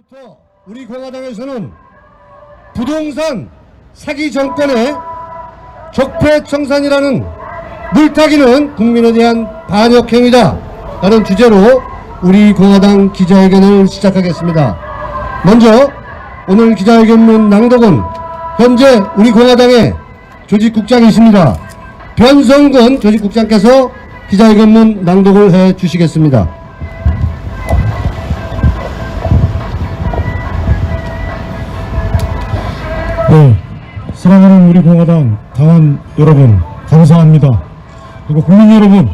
부터 우리 공화당에서는 부동산 사기 정권의 적폐청산이라는 물타기는 국민에 대한 반역행위다 라는 주제로 우리 공화당 기자회견을 시작하겠습니다. 먼저 오늘 기자회견문 낭독은 현재 우리 공화당의 조직국장이십니다. 변성근 조직국장께서 기자회견문 낭독을 해 주시겠습니다. 네, 사랑하는 우리 공화당 당원 여러분 감사합니다. 그리고 국민 여러분,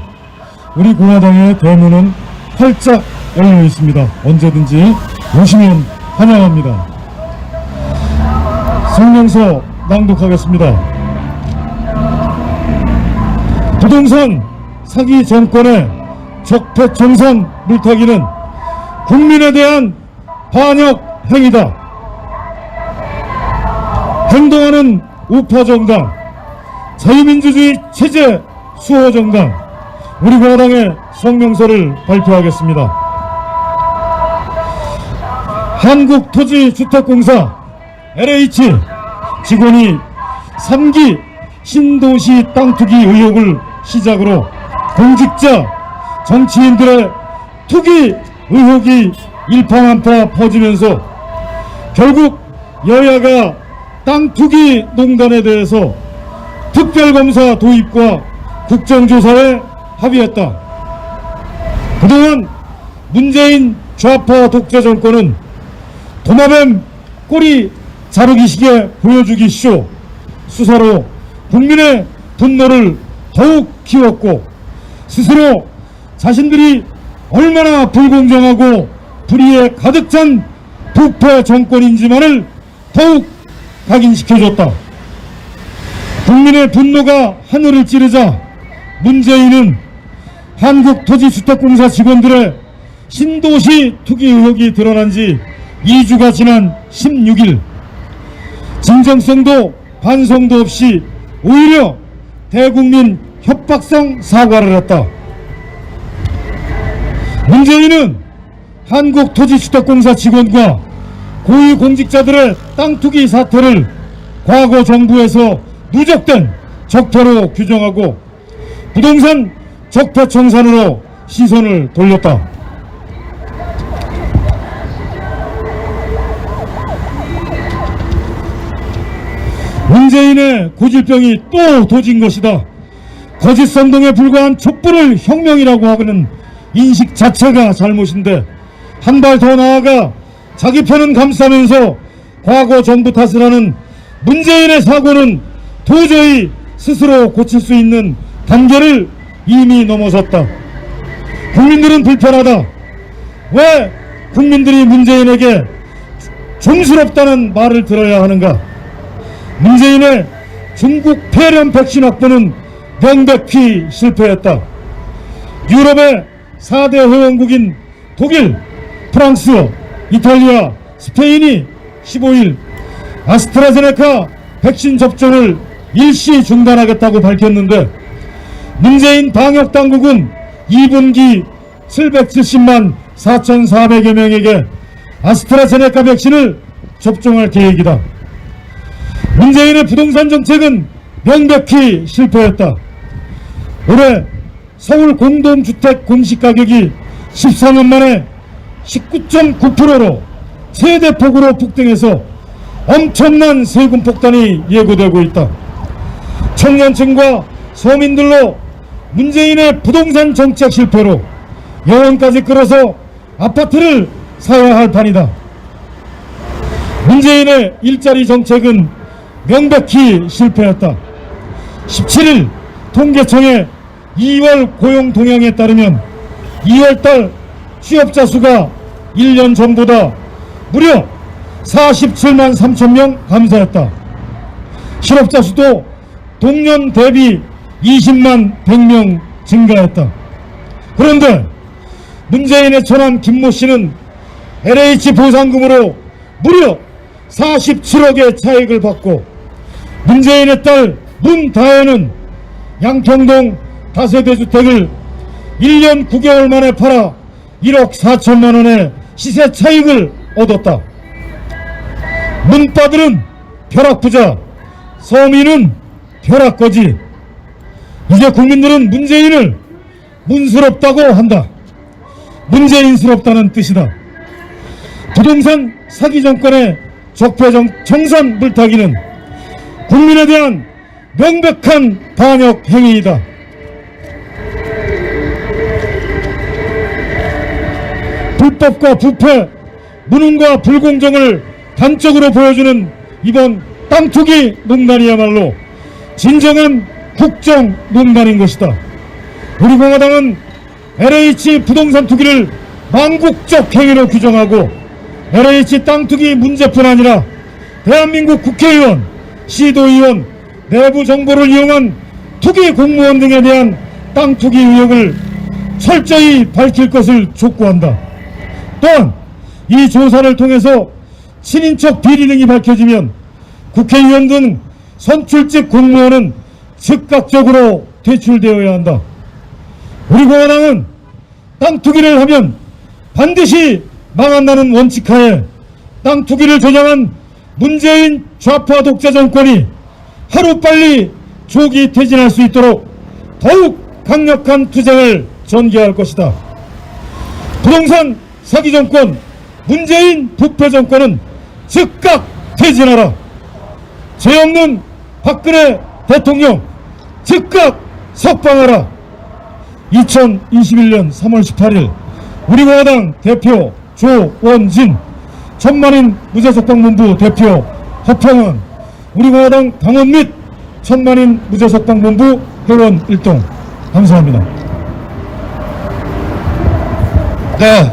우리 공화당의 대문은 활짝 열려 있습니다. 언제든지 오시면 환영합니다. 성명서 낭독하겠습니다. 부동산 사기 정권의 적폐청산 물타기는 국민에 대한 반역 행위다. 행동하는 우파정당, 자유민주주의 체제 수호정당, 우리 공화당의 성명서를 발표하겠습니다. 한국토지주택공사 LH 직원이 3기 신도시 땅투기 의혹을 시작으로 공직자, 정치인들의 투기 의혹이 일파만파 퍼지면서 결국 여야가 땅투기 농단에 대해서 특별검사 도입과 국정조사에 합의했다. 그동안 문재인 좌파 독재 정권은 도마뱀 꼬리 자르기식의 보여주기 쇼 수사로 국민의 분노를 더욱 키웠고, 스스로 자신들이 얼마나 불공정하고 불의에 가득 찬 부패 정권인지만을 더욱 각인시켜줬다. 국민의 분노가 하늘을 찌르자 문재인은 한국토지주택공사 직원들의 신도시 투기 의혹이 드러난 지 2주가 지난 16일 진정성도 반성도 없이 오히려 대국민 협박성 사과를 했다. 문재인은 한국토지주택공사 직원과 고위공직자들의 땅투기 사태를 과거 정부에서 누적된 적폐로 규정하고 부동산 적폐청산으로 시선을 돌렸다. 문재인의 고질병이 또 도진 것이다. 거짓 선동에 불과한 촛불을 혁명이라고 하는 인식 자체가 잘못인데, 한 발 더 나아가 자기 편은 감싸면서 과거 정부 탓을 하는 문재인의 사고는 도저히 스스로 고칠 수 있는 단계를 이미 넘어섰다. 국민들은 불편하다. 왜 국민들이 문재인에게 좀스럽다는 말을 들어야 하는가? 문재인의 중국 폐렴 백신 확보는 명백히 실패했다. 유럽의 4대 회원국인 독일, 프랑스, 이탈리아, 스페인이 15일 아스트라제네카 백신 접종을 일시 중단하겠다고 밝혔는데, 문재인 방역당국은 2분기 770만 4,400여 명에게 아스트라제네카 백신을 접종할 계획이다. 문재인의 부동산 정책은 명백히 실패했다. 올해 서울 공동주택 공시가격이 14년 만에 19.9%로 세대폭으로 폭등해서 엄청난 세금 폭탄이 예고되고 있다. 청년층과 서민들로 문재인의 부동산 정책 실패로 여원까지 끌어서 아파트를 사야 할 판이다. 문재인의 일자리 정책은 명백히 실패했다. 17일 통계청의 2월 고용 동향에 따르면 2월달 취업자 수가 1년 전보다 무려 47만 3천 명 감소했다. 실업자 수도 동년 대비 20만 100명 증가했다. 그런데 문재인의 처남 김모 씨는 LH 보상금으로 무려 47억의 차익을 받고, 문재인의 딸 문다혜는 양평동 다세대 주택을 1년 9개월 만에 팔아 1억 4천만 원의 시세 차익을 얻었다. 문바들은 벼락부자, 서민은 벼락거지. 이제 국민들은 문재인을 문스럽다고 한다. 문재인스럽다는 뜻이다. 부동산 사기 정권의 정산 물타기는 국민에 대한 명백한 반역 행위이다. 불법과 부패, 무능과 불공정을 단적으로 보여주는 이번 땅투기 농단이야말로 진정한 국정농단인 것이다. 우리 공화당은 LH 부동산 투기를 망국적 행위로 규정하고 LH 땅투기 문제뿐 아니라 대한민국 국회의원, 시도의원, 내부 정보를 이용한 투기 공무원 등에 대한 땅투기 의혹을 철저히 밝힐 것을 촉구한다. 또한 이 조사를 통해서 친인척 비리 등이 밝혀지면 국회의원 등 선출직 공무원은 즉각적으로 퇴출되어야 한다. 우리 공화당은 땅 투기를 하면 반드시 망한다는 원칙하에 땅 투기를 조장한 문재인 좌파 독재 정권이 하루빨리 조기 퇴진할 수 있도록 더욱 강력한 투쟁을 전개할 것이다. 부동산 사기 정권, 문재인 부패 정권은 즉각 퇴진하라. 죄 없는 박근혜 대통령 즉각 석방하라. 2021년 3월 18일 우리 공화당 대표 조원진, 천만인 무죄석방본부 대표 허평원, 우리 공화당 당원 및 천만인 무죄석방본부 회원 일동. 감사합니다. 네,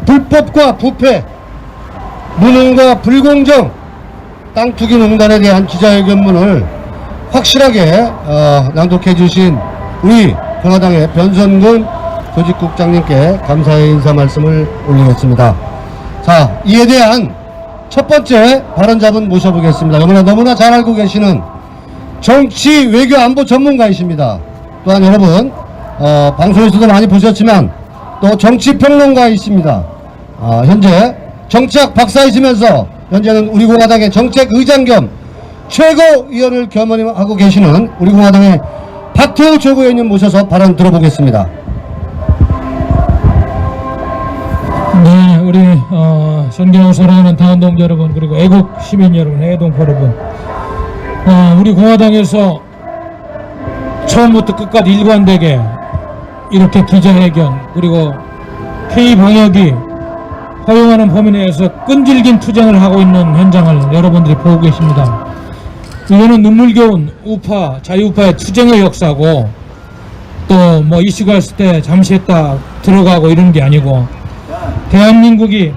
불법과 부패, 무능과 불공정, 땅투기 농단에 대한 기자회견문을 확실하게 낭독해 주신 우리 공화당의 변선근 조직국장님께 감사의 인사 말씀을 올리겠습니다. 자, 이에 대한 첫 번째 발언자분 모셔보겠습니다. 너무나 잘 알고 계시는 정치, 외교, 안보 전문가이십니다. 또한 여러분 방송에서도 많이 보셨지만 또 정치평론가이십니다. 현재 정치학 박사이시면서 현재는 우리 공화당의 정책의장 겸 최고위원을 겸임하고 계시는 우리 공화당의 박태우 최고위원님 모셔서 발언 들어보겠습니다. 네, 우리 존경하고 사랑하는 당원 동지 여러분, 그리고 애국 시민 여러분, 애동포 여러분, 우리 공화당에서 처음부터 끝까지 일관되게 이렇게 기자회견 그리고 K방역이 허용하는 범위 내에서 끈질긴 투쟁을 하고 있는 현장을 여러분들이 보고 계십니다. 이거는 눈물겨운 우파, 자유우파의 투쟁의 역사고, 또 뭐 이슈가 있을 때 잠시 했다 들어가고 이런 게 아니고, 대한민국이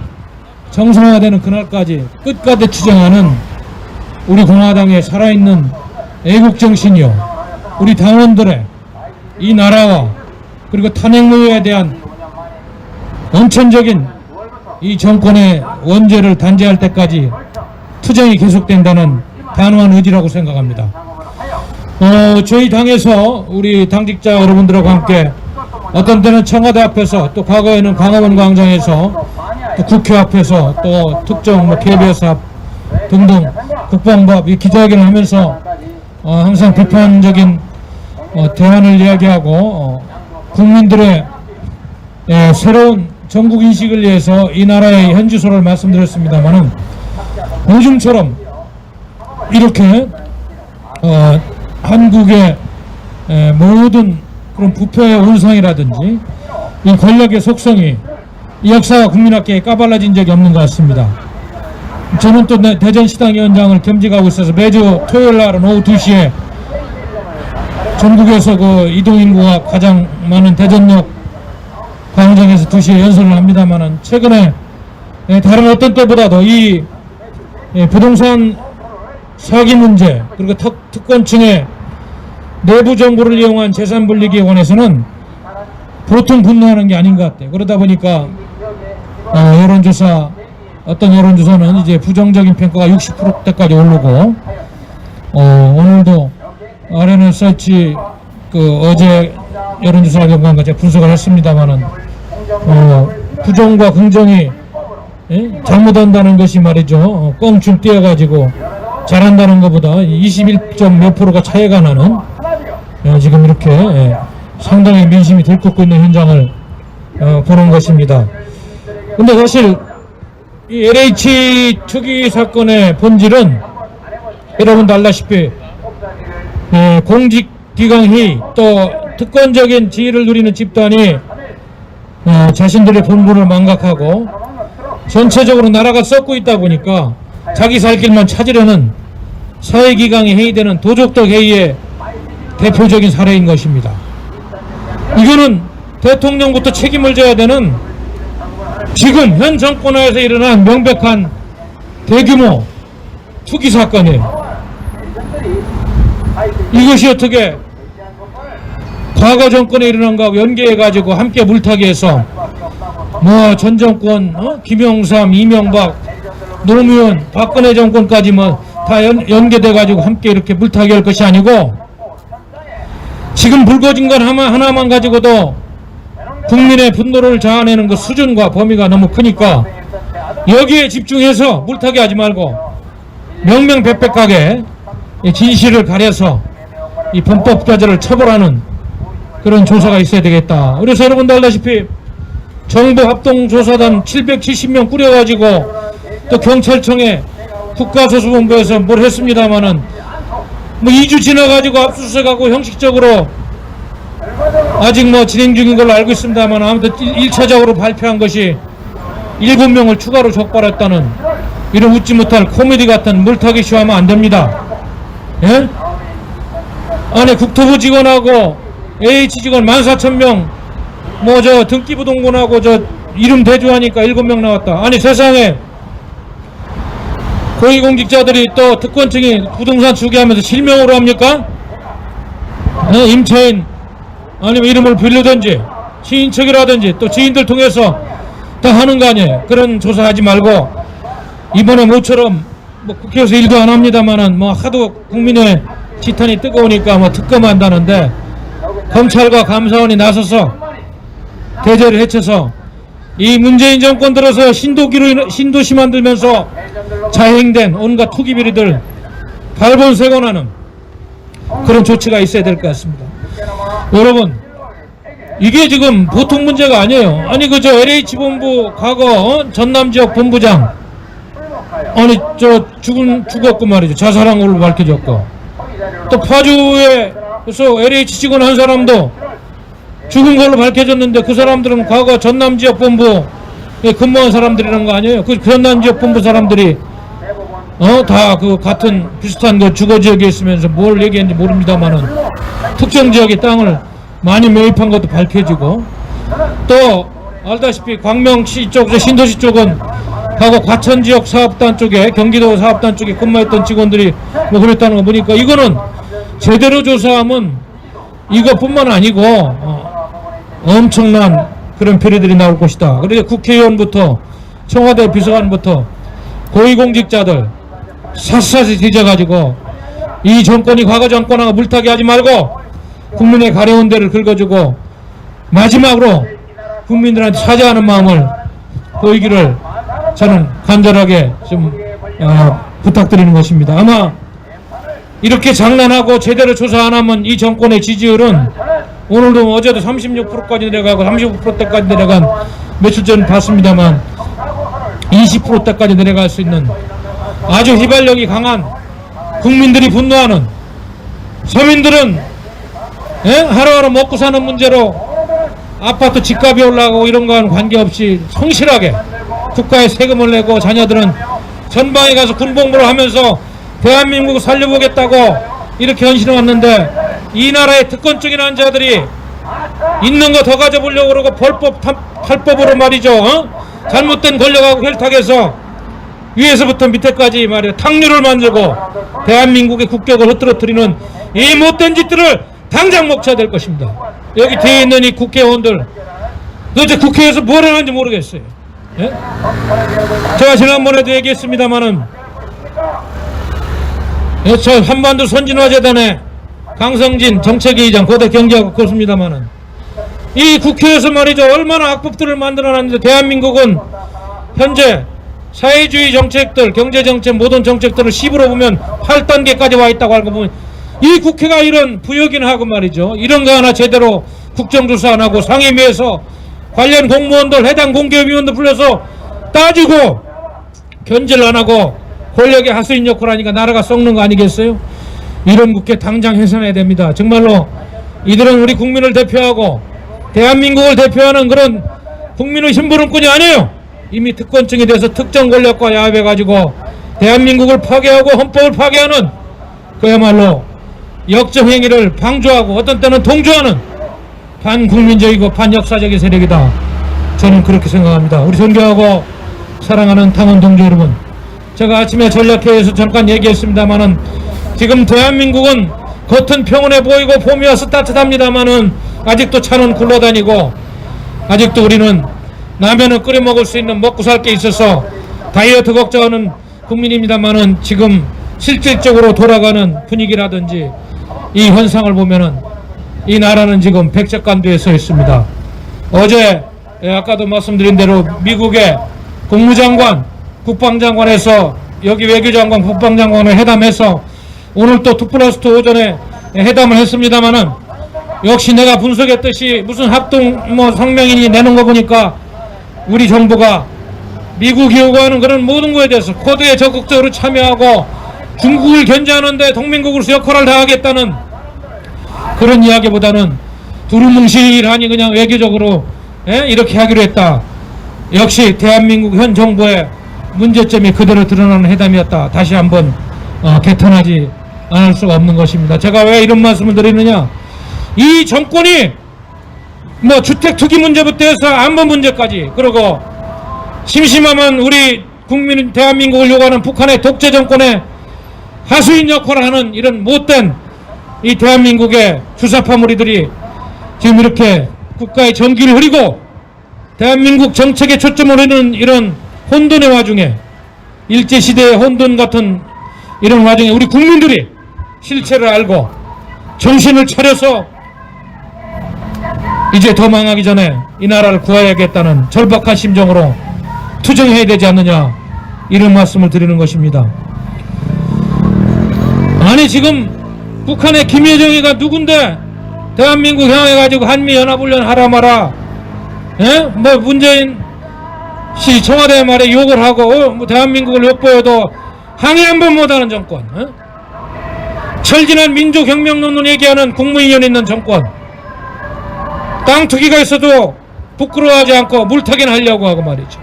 정상화되는 그날까지 끝까지 투쟁하는 우리 공화당의 살아있는 애국정신이요, 우리 당원들의 이 나라와 그리고 탄핵무효에 대한 원천적인 이 정권의 원죄를 단죄할 때까지 투쟁이 계속된다는 단호한 의지라고 생각합니다. 저희 당에서 우리 당직자 여러분들하고 함께 어떤 때는 청와대 앞에서, 또 과거에는 광화문 광장에서, 또 국회 앞에서, 또 특정 KBS 앞 등등 국방부 앞 기자회견을 하면서 항상 비판적인 대안을 이야기하고 국민들의 새로운 전국 인식을 위해서 이 나라의 현주소를 말씀드렸습니다만은, 요즘처럼 이렇게 한국의 모든 그런 부패의 원상이라든지 이 권력의 속성이 이 역사와 국민학계에 까발라진 적이 없는 것 같습니다. 저는 또 대전시당위원장을 겸직하고 있어서 매주 토요일 날은 오후 2시에 전국에서 그 이동인구가 가장 많은 대전역 광장에서 2시에 연설을 합니다만은, 최근에 다른 어떤 때보다도 이 부동산 사기 문제, 그리고 특권층의 내부 정보를 이용한 재산 불리기에 관해서는 보통 분노하는 게 아닌 것 같아요. 그러다 보니까 여론조사, 어떤 여론조사는 이제 부정적인 평가가 60%대까지 오르고, 오늘도 RNL 서치 어제 여론조사 결과가 제가 분석을 했습니다만은, 부정과 긍정이 잘못한다는 것이 말이죠. 껑충 뛰어가지고 잘한다는 것보다 21점 몇 프로가 차이가 나는 지금 이렇게 상당히 민심이 들끓고 있는 현장을 보는 것입니다. 근데 사실 이 LH 투기 사건의 본질은 여러분도 알다시피 공직기강회의 또 특권적인 지위를 누리는 집단이 자신들의 본분을 망각하고 전체적으로 나라가 썩고 있다 보니까 자기 살 길만 찾으려는 사회기강이 회의되는 도적적 회의의 대표적인 사례인 것입니다. 이거는 대통령부터 책임을 져야 되는 지금 현 정권하에서 일어난 명백한 대규모 투기 사건이에요. 이것이 어떻게 과거 정권에 일어난 거하고 연계해가지고 함께 물타기해서 뭐 전 정권 김영삼, 이명박, 노무현, 박근혜 정권까지 뭐 다 연계돼가지고 함께 이렇게 물타기할 것이 아니고 지금 불거진 건 하나만 가지고도 국민의 분노를 자아내는 그 수준과 범위가 너무 크니까 여기에 집중해서 물타기하지 말고 명명백백하게 진실을 가려서 이 범법자들을 처벌하는 그런 조사가 있어야 되겠다. 그래서 여러분도 알다시피 정부 합동조사단 770명 꾸려가지고 또 경찰청에 국가조사본부에서 뭘 했습니다마는 뭐 2주 지나가지고 압수수색하고 형식적으로 아직 뭐 진행 중인 걸로 알고 있습니다만 아무튼 1차적으로 발표한 것이 7명을 추가로 적발했다는 이런 웃지 못할 코미디 같은 물타기 쇼하면 안 됩니다. 예? 안에 국토부 직원하고 AH 직원 14,000명 뭐 저 등기부등본하고 저 이름 대조하니까 7명 나왔다. 아니 세상에 고위공직자들이 또 특권층이 부동산 투기하면서 실명으로 합니까? 임차인 아니면 이름을 빌리든지 친인척이라든지 또 지인들 통해서 다 하는 거 아니에요. 그런 조사하지 말고 이번에 모처럼 뭐 국회에서 일도 안 합니다만은 뭐 하도 국민의 지탄이 뜨거우니까 뭐 특검한다는데 검찰과 감사원이 나서서 대제를 해쳐서 이 문재인 정권 들어서 신도시 만들면서 자행된 온갖 투기 비리들 발본색원하는 그런 조치가 있어야 될 것 같습니다. 여러분 이게 지금 보통 문제가 아니에요. 아니 그저 LH본부 과거 전남지역 본부장 아니 저 죽었고 말이죠. 자살한 걸로 밝혀졌고 또 파주에서 LH 직원 한 사람도 죽은 걸로 밝혀졌는데 그 사람들은 과거 전남지역 본부에 근무한 사람들이란 거 아니에요? 그 전남지역 본부 사람들이 다 그 같은 비슷한 그 주거 지역에 있으면서 뭘 얘기했는지 모릅니다만은 특정 지역의 땅을 많이 매입한 것도 밝혀지고 또 알다시피 광명시 쪽, 신도시 쪽은 과거 과천지역 사업단 쪽에 경기도 사업단 쪽에 근무했던 직원들이 뭐 그랬다는 거 보니까 이거는 제대로 조사하면 이것뿐만 아니고 엄청난 그런 비리들이 나올 것이다. 그래서 국회의원부터 청와대 비서관부터 고위공직자들 샅샅이 뒤져가지고 이 정권이 과거 정권하고 물타기 하지 말고 국민의 가려운 데를 긁어주고 마지막으로 국민들한테 사죄하는 마음을 보이기를 저는 간절하게 좀 부탁드리는 것입니다. 아마 이렇게 장난하고 제대로 조사 안 하면 이 정권의 지지율은 오늘도 어제도 36%까지 내려가고 35%대까지 내려간 며칠 전 봤습니다만 20%대까지 내려갈 수 있는 아주 휘발력이 강한 국민들이 분노하는 서민들은 하루하루 먹고 사는 문제로 아파트 집값이 올라가고 이런 거와는 관계없이 성실하게 국가에 세금을 내고 자녀들은 전방에 가서 군복무를 하면서 대한민국을 살려보겠다고 이렇게 헌신해 왔는데 이 나라의 특권적인 자들이 있는 거 더 가져보려고 그러고 탈법으로 말이죠. 잘못된 권력하고 혈탁해서 위에서부터 밑에까지 말이야 탕류를 만들고 대한민국의 국격을 흐트러뜨리는 이 못된 짓들을 당장 멈춰야 될 것입니다. 여기 뒤에 있는 이 국회의원들 도대체 국회에서 뭘 하는지 모르겠어요. 예? 제가 지난번에도 얘기했습니다마는 저 한반도 선진화재단의 강성진 정책위의장 고대 경제학과 교수입니다마는 이 국회에서 말이죠 얼마나 악법들을 만들어놨는데 대한민국은 현재 사회주의 정책들, 경제정책, 모든 정책들을 10으로 보면 8단계까지 와 있다고 알고 보면 이 국회가 이런 부역이나 하고 말이죠. 이런 거 하나 제대로 국정조사 안 하고 상임위에서 관련 공무원들, 해당 공기업위원들 불러서 따지고 견제를 안 하고 권력의 하수인 역할을 하니까 나라가 썩는 거 아니겠어요? 이런 국회 당장 해산해야 됩니다. 정말로 이들은 우리 국민을 대표하고 대한민국을 대표하는 그런 국민의 심부름꾼이 아니에요. 이미 특권층이 돼서 특정 권력과 야합해가지고 대한민국을 파괴하고 헌법을 파괴하는 그야말로 역정행위를 방조하고 어떤 때는 동조하는 반국민적이고 반역사적인 세력이다. 저는 그렇게 생각합니다. 우리 존경하고 사랑하는 당원 동지 여러분, 제가 아침에 전략회의에서 잠깐 얘기했습니다마는 지금 대한민국은 겉은 평온해 보이고 봄이 와서 따뜻합니다마는 아직도 차는 굴러다니고 아직도 우리는 라면을 끓여 먹을 수 있는 먹고 살 게 있어서 다이어트 걱정하는 국민입니다마는 지금 실질적으로 돌아가는 분위기라든지 이 현상을 보면은 이 나라는 지금 백작간두에 서 있습니다. 어제 아까도 말씀드린 대로 미국의 국무장관, 국방장관에서 여기 외교장관, 국방장관을 회담해서 오늘 또 2+2 오전에 회담을 했습니다마는 역시 내가 분석했듯이 무슨 합동 성명인이 내놓은 거 보니까 우리 정부가 미국이 요구하는 그런 모든 거에 대해서 코드에 적극적으로 참여하고 중국을 견제하는데 동맹국으로서 역할을 다하겠다는 그런 이야기보다는 두루뭉실하니 그냥 외교적으로 이렇게 하기로 했다. 역시 대한민국 현 정부의 문제점이 그대로 드러나는 회담이었다. 다시 한번 개탄하지 않을 수가 없는 것입니다. 제가 왜 이런 말씀을 드리느냐, 이 정권이 뭐 주택 투기 문제부터 해서 안보 문제까지, 그리고 심심하면 우리 국민 대한민국을 요구하는 북한의 독재 정권의 하수인 역할을 하는 이런 못된 이 대한민국의 주사파 무리들이 지금 이렇게 국가의 전기를 흐리고 대한민국 정책에 초점을 두는 이런 혼돈의 와중에, 일제시대의 혼돈 같은 이런 와중에 우리 국민들이 실체를 알고 정신을 차려서 이제 더 망하기 전에 이 나라를 구해야겠다는 절박한 심정으로 투쟁해야 되지 않느냐, 이런 말씀을 드리는 것입니다. 아니 지금 북한의 김여정이가 누군데 대한민국 향해가지고 한미연합훈련 하라 마라, 뭐 문재인 씨 청와대 말에 욕을 하고 뭐 대한민국을 욕보여도 항의 한 번 못하는 정권, 철진한 민족혁명론을 얘기하는 국무위원회 있는 정권, 땅 투기가 있어도 부끄러워하지 않고 물타기는 하려고 하고 말이죠.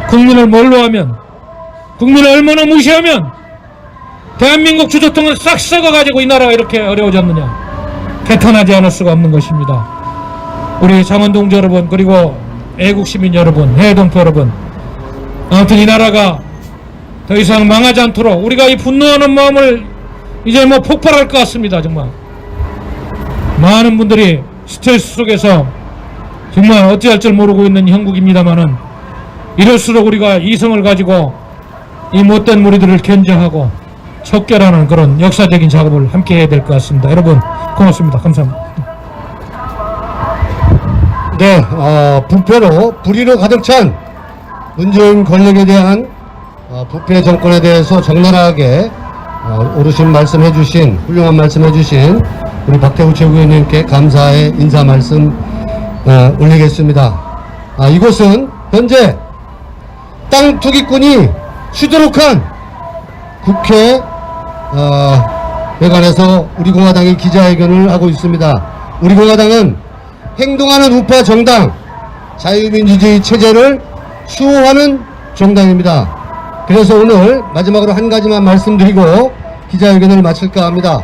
국민을 뭘로 하면, 국민을 얼마나 무시하면 대한민국 주저통을 싹 썩어가지고 이 나라가 이렇게 어려워졌느냐, 개탄하지 않을 수가 없는 것입니다. 우리 장원동지 여러분, 그리고 애국시민 여러분, 해외동포 여러분, 아무튼 이 나라가 더 이상 망하지 않도록 우리가 이 분노하는 마음을 이제 뭐 폭발할 것 같습니다. 정말 많은 분들이 스트레스 속에서 정말 어찌할 줄 모르고 있는 형국입니다마는 이럴수록 우리가 이성을 가지고 이 못된 무리들을 견제하고 척결하는 그런 역사적인 작업을 함께 해야 될 것 같습니다. 여러분 고맙습니다. 감사합니다. 네, 부패로, 불의로 가득 찬 문재인 권력에 대한 부패 정권에 대해서 적나라하게 오르신 말씀해 주신, 훌륭한 말씀해 주신 우리 박태우 최고위원님께 감사의 인사 말씀 올리겠습니다. 이곳은 현재 땅 투기꾼이 수두룩한 국회 회관에서 우리 공화당이 기자회견을 하고 있습니다. 우리 공화당은 행동하는 우파 정당, 자유민주주의 체제를 수호하는 정당입니다. 그래서 오늘 마지막으로 한 가지만 말씀드리고 기자회견을 마칠까 합니다.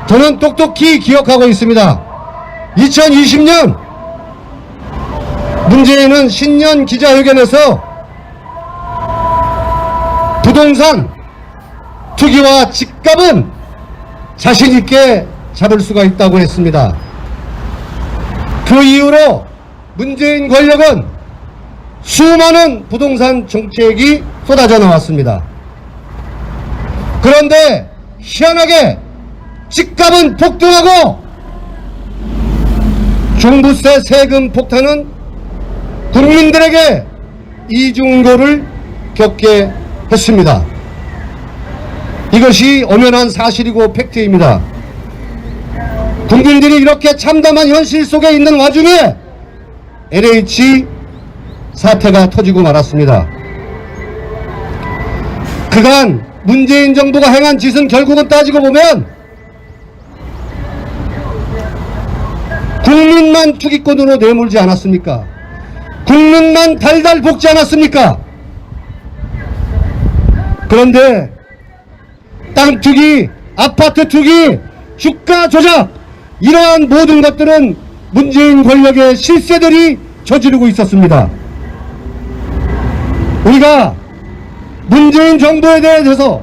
저는 똑똑히 기억하고 있습니다. 2020년 문재인은 신년 기자회견에서 부동산 투기와 집값은 자신있게 잡을 수가 있다고 했습니다. 그 이후로 문재인 권력은 수많은 부동산 정책이 쏟아져 나왔습니다. 그런데 희한하게 집값은 폭등하고 종부세 세금 폭탄은 국민들에게 이중고를 겪게 했습니다. 이것이 엄연한 사실이고 팩트입니다. 국민들이 이렇게 참담한 현실 속에 있는 와중에 LH 사태가 터지고 말았습니다. 그간 문재인 정부가 행한 짓은 결국은 따지고 보면 국민만 투기꾼으로 내몰지 않았습니까? 국민만 달달 볶지 않았습니까? 그런데 땅 투기, 아파트 투기, 주가 조작, 이러한 모든 것들은 문재인 권력의 실세들이 저지르고 있었습니다. 우리가 문재인 정부에 대해서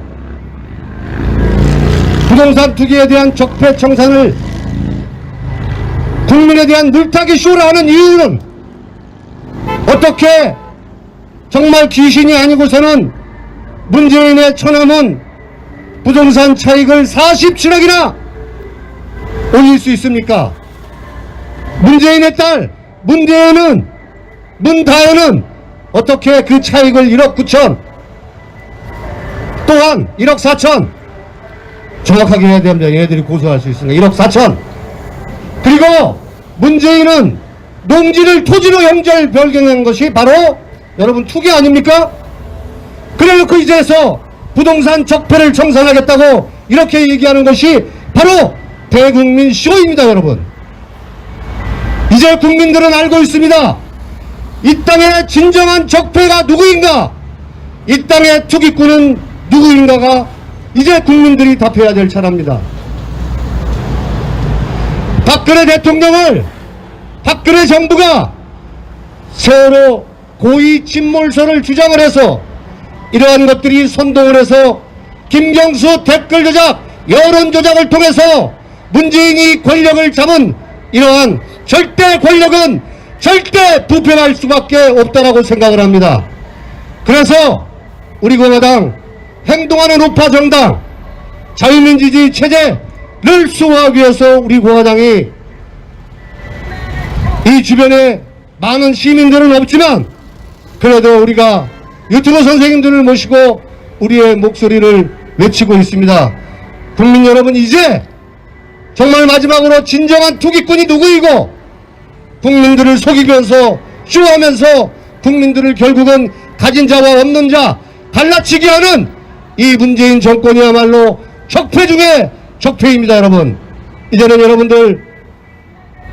부동산 투기에 대한 적폐청산을 국민에 대한 물타기 쇼를 하는 이유는 어떻게 정말 귀신이 아니고서는 문재인의 처남은 부동산 차익을 47억이나 올릴 수 있습니까? 문재인의 딸 문다혜는 어떻게 그 차익을 1억 9천 또한 1억 4천 정확하게 해야 됩니다. 얘네들이 고소할 수 있으니까 1억 4천 그리고 문재인은 농지를 토지로 연결 변경한 것이 바로 여러분 투기 아닙니까? 그래놓고 이제서 부동산 적폐를 청산하겠다고 이렇게 얘기하는 것이 바로 대국민 쇼입니다. 여러분, 이제 국민들은 알고 있습니다. 이 땅의 진정한 적폐가 누구인가, 이 땅의 투기꾼은 누구인가가 이제 국민들이 답해야 될 차례입니다. 박근혜 대통령을 박근혜 정부가 세월호 고의 침몰설을 주장을 해서 이러한 것들이 선동을 해서 김경수 댓글 조작, 여론 조작을 통해서 문재인이 권력을 잡은 이러한 절대 권력은 절대 부패할 수밖에 없다라고 생각을 합니다. 그래서 우리 공화당 행동하는 우파 정당 자유민주주의 체제를 수호하기 위해서 우리 공화당이 이 주변에 많은 시민들은 없지만 그래도 우리가 유튜브 선생님들을 모시고 우리의 목소리를 외치고 있습니다. 국민 여러분, 이제 정말 마지막으로 진정한 투기꾼이 누구이고 국민들을 속이면서 쇼하면서 국민들을 결국은 가진 자와 없는 자 갈라치기 하는 이 문재인 정권이야말로 적폐 중에 적폐입니다. 여러분, 이제는 여러분들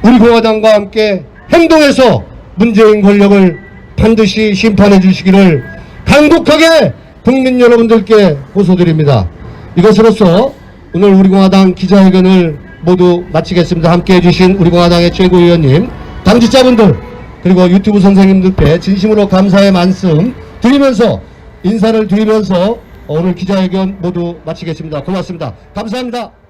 우리 공화당과 함께 행동해서 문재인 권력을 반드시 심판해 주시기를 간곡하게 국민 여러분들께 호소드립니다. 이것으로서 오늘 우리 공화당 기자회견을 모두 마치겠습니다. 함께해 주신 우리 공화당의 최고위원님, 당직자분들, 그리고 유튜브 선생님들께 진심으로 감사의 말씀 드리면서 인사를 드리면서 오늘 기자회견 모두 마치겠습니다. 고맙습니다. 감사합니다.